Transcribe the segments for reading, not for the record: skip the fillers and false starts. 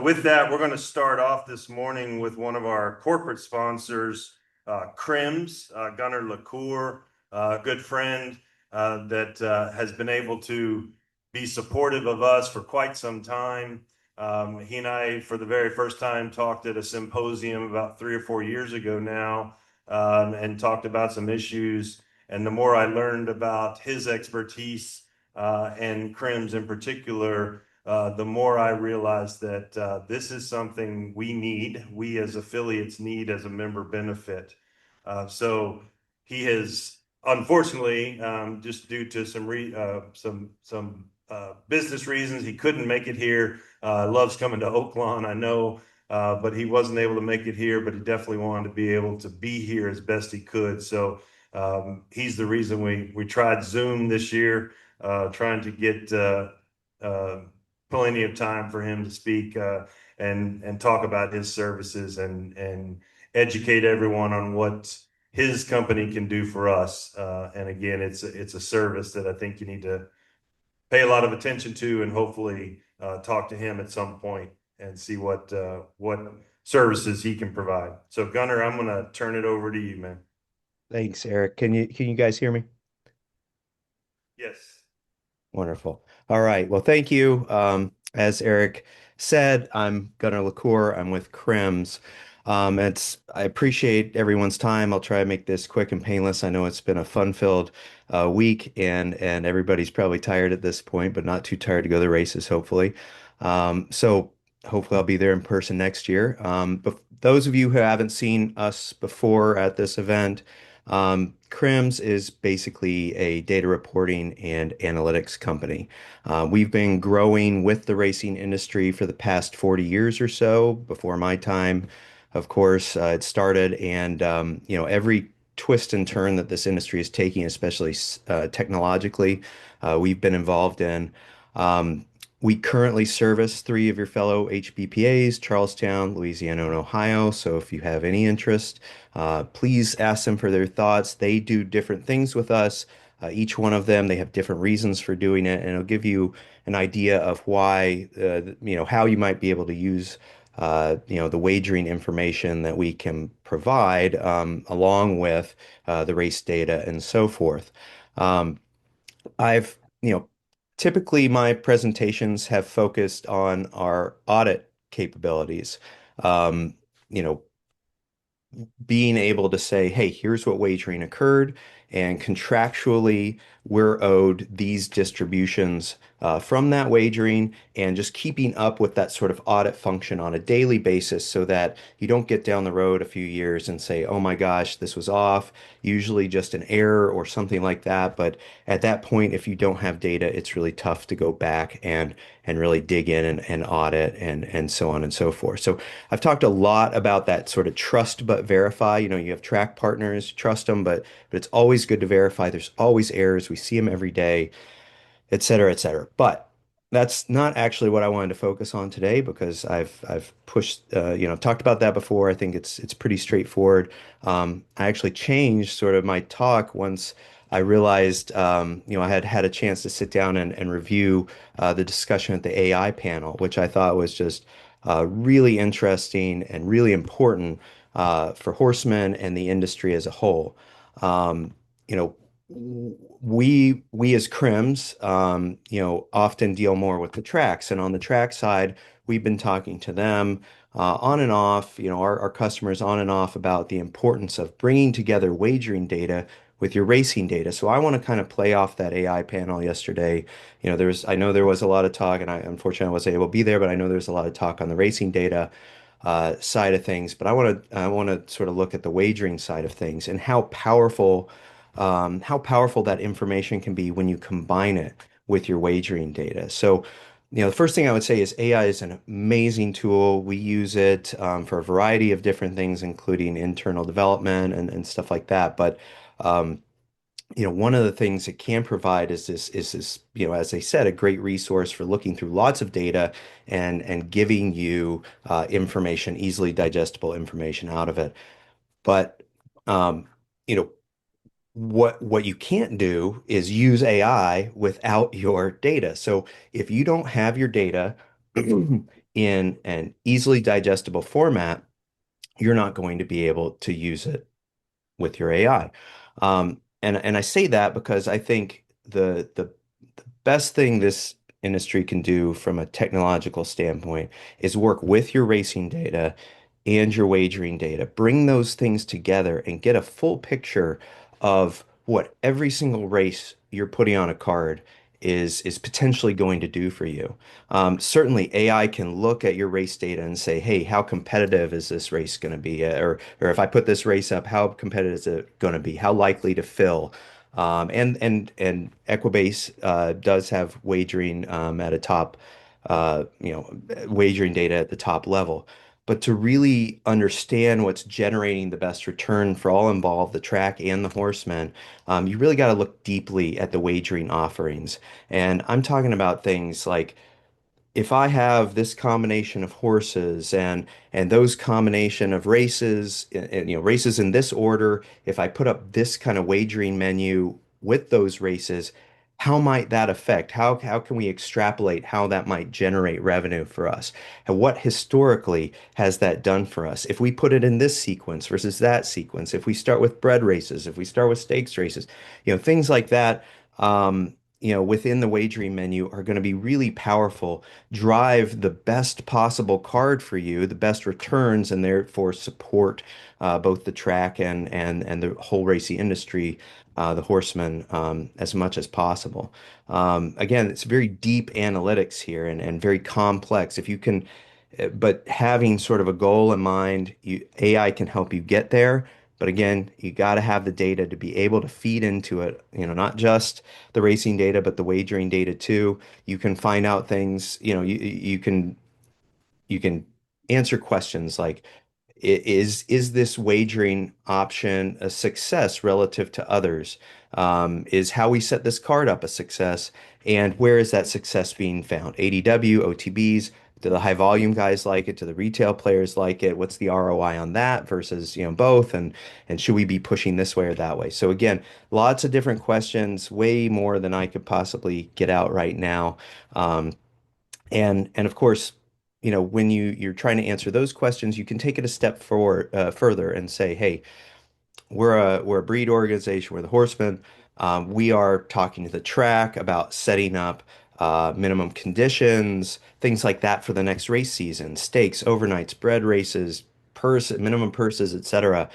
With that, we're going to start off this morning with one of our corporate sponsors, CHRIMS, Gunnar laCour, a good friend that has been able to be supportive of us for quite some time. He and I, for the very first time, talked at a symposium about 3 or 4 years ago now, and talked about some issues. And the more I learned about his expertise and CHRIMS in particular, the more I realized that this is something we as affiliates need as a member benefit. So he has, unfortunately, just due to some business reasons, he couldn't make it here. Loves coming to Oaklawn, I know, but he wasn't able to make it here. But he definitely wanted to be able to be here as best he could. So he's the reason we tried Zoom this year, trying to get plenty of time for him to speak and talk about his services and educate everyone on what his company can do for us. And again, it's a service that I think you need to pay a lot of attention to, and hopefully talk to him at some point and see what services he can provide. So Gunnar, I'm going to turn it over to you, man. Thanks, Eric. Can you guys hear me? Yes. Wonderful. All right. Well, thank you. As Eric said, I'm Gunnar laCour. I'm with CRIMS. I appreciate everyone's time. I'll try to make this quick and painless. I know it's been a fun-filled week, and everybody's probably tired at this point, but not too tired to go to the races, hopefully. So hopefully I'll be there in person next year. But those of you who haven't seen us before at this event, CRIMS is basically a data reporting and analytics company. We've been growing with the racing industry for the past 40 years or so. Before my time, of course, it started, and every twist and turn that this industry is taking, especially technologically, we've been involved in. Um, we currently service three of your fellow HBPAs, Charlestown, Louisiana, and Ohio. So if you have any interest, please ask them for their thoughts. They do different things with us. Each one of them, they have different reasons for doing it, and it'll give you an idea of why, how you might be able to use, the wagering information that we can provide, along with the race data and so forth. Um, I've, typically my presentations have focused on our audit capabilities. Um, you know, Being able to say, hey, here's what wagering occurred, and contractually, we're owed these distributions from that wagering, and just keeping up with that sort of audit function on a daily basis so that you don't get down the road a few years and say, oh my gosh, this was off, usually just an error or something like that. But at that point, if you don't have data, it's really tough to go back and really dig in and audit and so on and so forth. So I've talked a lot about that sort of trust but verify. You have track partners, trust them, but it's always good to verify. There's always errors. We see them every day, et cetera, et cetera. But that's not actually what I wanted to focus on today, because I've pushed, I've talked about that before. I think it's pretty straightforward. I actually changed sort of my talk once I realized, I had had a chance to sit down and review the discussion at the AI panel, which I thought was just really interesting and really important for horsemen and the industry as a whole. Um, you know, we as CRIMS, often deal more with the tracks, and on the track side, we've been talking to them on and off, our customers on and off about the importance of bringing together wagering data with your racing data. So I want to kind of play off that AI panel yesterday. I know there was a lot of talk, and I unfortunately wasn't able to be there, but I know there's a lot of talk on the racing data side of things. But I want to sort of look at the wagering side of things and how powerful that information can be when you combine it with your wagering data. So, the first thing I would say is AI is an amazing tool. We use it for a variety of different things, including internal development and stuff like that. But one of the things it can provide is this, as I said, a great resource for looking through lots of data and giving you information, easily digestible information out of it. But um, you know, what you can't do is use AI without your data. So if you don't have your data in an easily digestible format, you're not going to be able to use it with your AI. And I say that because I think the best thing this industry can do from a technological standpoint is work with your racing data and your wagering data. Bring those things together and get a full picture of what every single race you're putting on a card is potentially going to do for you. Certainly, AI can look at your race data and say, "Hey, how competitive is this race going to be?" Or if I put this race up, how competitive is it going to be? How likely to fill? And Equibase does have wagering at a top, wagering data at the top level. But to really understand what's generating the best return for all involved, the track and the horsemen, you really got to look deeply at the wagering offerings. And I'm talking about things like if I have this combination of horses and those combination of races, races in this order, if I put up this kind of wagering menu with those races, how might that affect? How can we extrapolate how that might generate revenue for us? And what historically has that done for us? If we put it in this sequence versus that sequence, if we start with bred races, if we start with stakes races, things like that. Within the wagering menu are going to be really powerful, drive the best possible card for you, the best returns, and therefore support both the track and the whole racing industry, the horsemen, as much as possible. Again, it's very deep analytics here and very complex. If you can, but having sort of a goal in mind, AI can help you get there. But again, you got to have the data to be able to feed into it, not just the racing data, but the wagering data too. You can find out things, you can answer questions like is this wagering option a success relative to others? Is how we set this card up a success? And where is that success being found? ADW, OTBs, do the high volume guys like it? Do the retail players like it? What's the ROI on that versus, both? And should we be pushing this way or that way? So again, lots of different questions, way more than I could possibly get out right now. Um, and of course, when you're trying to answer those questions, you can take it a step forward further and say, hey, we're a breed organization. We're the Horsemen. We are talking to the track about setting up minimum conditions, things like that for the next race season, stakes, overnights, bred races, minimum purses, etc.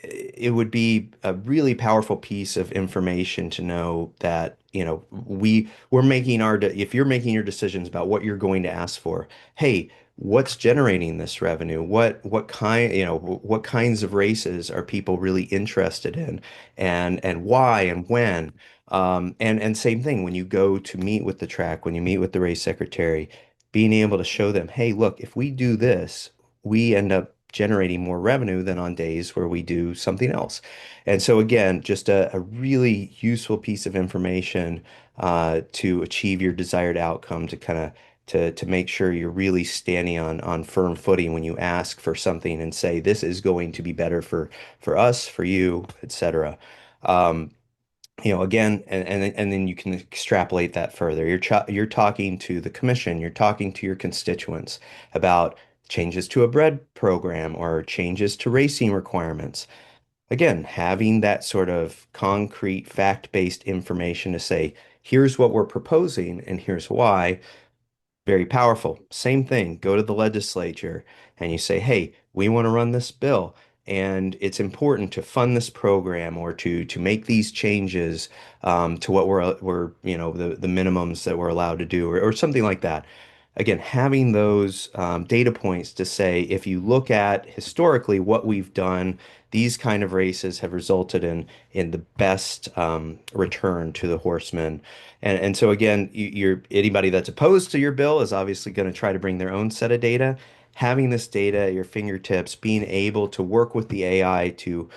It would be a really powerful piece of information to know that, we're making if you're making your decisions about what you're going to ask for, hey, what's generating this revenue? What kinds of races are people really interested in and why and when? And same thing when you go to meet with the track, when you meet with the race secretary, being able to show them, hey, look, if we do this, we end up generating more revenue than on days where we do something else. And so again, just a really useful piece of information to achieve your desired outcome, to kind of to make sure you're really standing on firm footing when you ask for something and say this is going to be better for us, for you, etc. Um, again, and then you can extrapolate that further. You're talking to the commission, you're talking to your constituents about changes to a bread program or changes to racing requirements. Again, having that sort of concrete, fact-based information to say, here's what we're proposing and here's why, very powerful. Same thing, go to the legislature and you say, hey, we want to run this bill and it's important to fund this program or to make these changes to what we're the minimums that we're allowed to do or something like that. Again, having those data points to say, if you look at historically what we've done, these kind of races have resulted in the best return to the horsemen. And so again, anybody that's opposed to your bill is obviously going to try to bring their own set of data. Having this data at your fingertips, being able to work with the AI to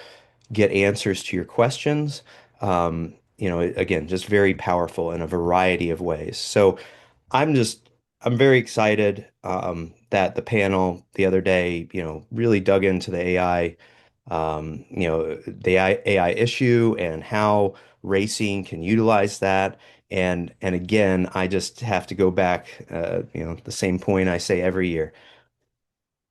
get answers to your questions, again, just very powerful in a variety of ways. So I'm very excited that the panel the other day, really dug into the AI, the AI issue and how racing can utilize that. And again, I just have to go back, the same point I say every year,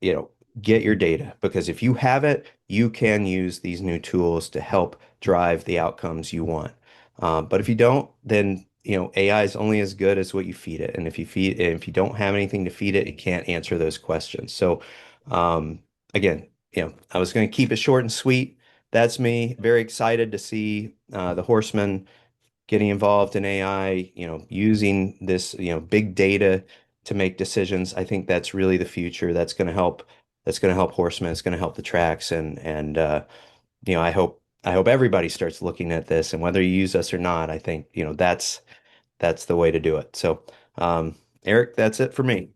you know, get your data because if you have it, you can use these new tools to help drive the outcomes you want. But if you don't, then AI is only as good as what you feed it. And if you don't have anything to feed it, it can't answer those questions. So um, again, I was going to keep it short and sweet. That's me. Very excited to see the Horsemen getting involved in AI, using this, big data to make decisions. I think that's really the future. That's going to help horsemen. It's going to help the tracks. I hope everybody starts looking at this, and whether you use us or not, I think, that's the way to do it. So, Eric, that's it for me.